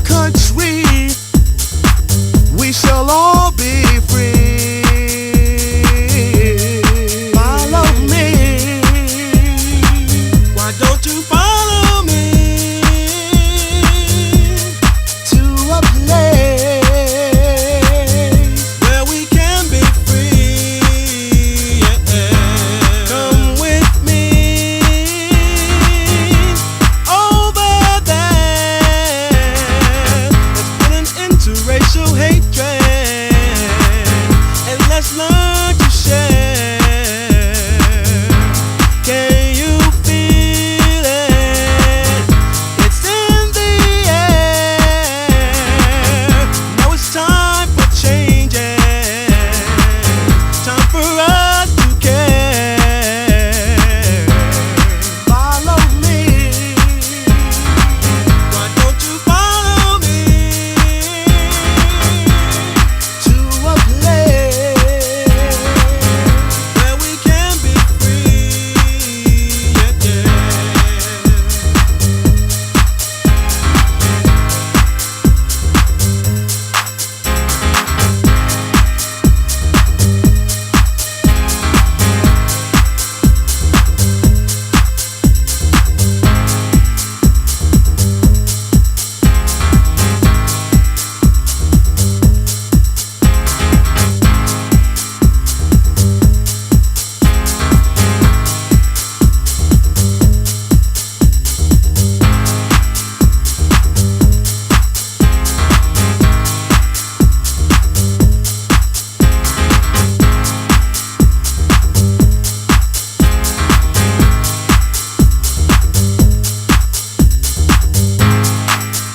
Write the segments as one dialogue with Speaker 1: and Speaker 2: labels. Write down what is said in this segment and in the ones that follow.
Speaker 1: country, we shall all be free. Follow me. Why don't you follow me to a place where we can be free? Yeah. Come with me over there. Let's put an end to racial hatred and let's learn to share. Can you feel it? It's in the air. Now it's time for changes. Time for us to care. Follow me. Why don't you follow me to a place where we can be free? Yeah.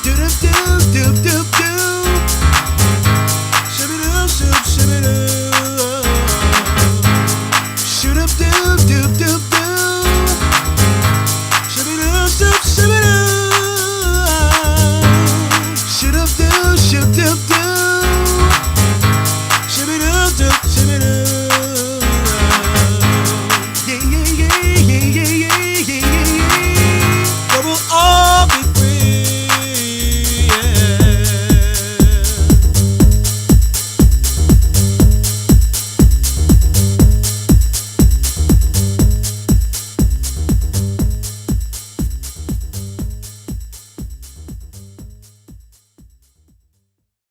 Speaker 1: Do do do do do do.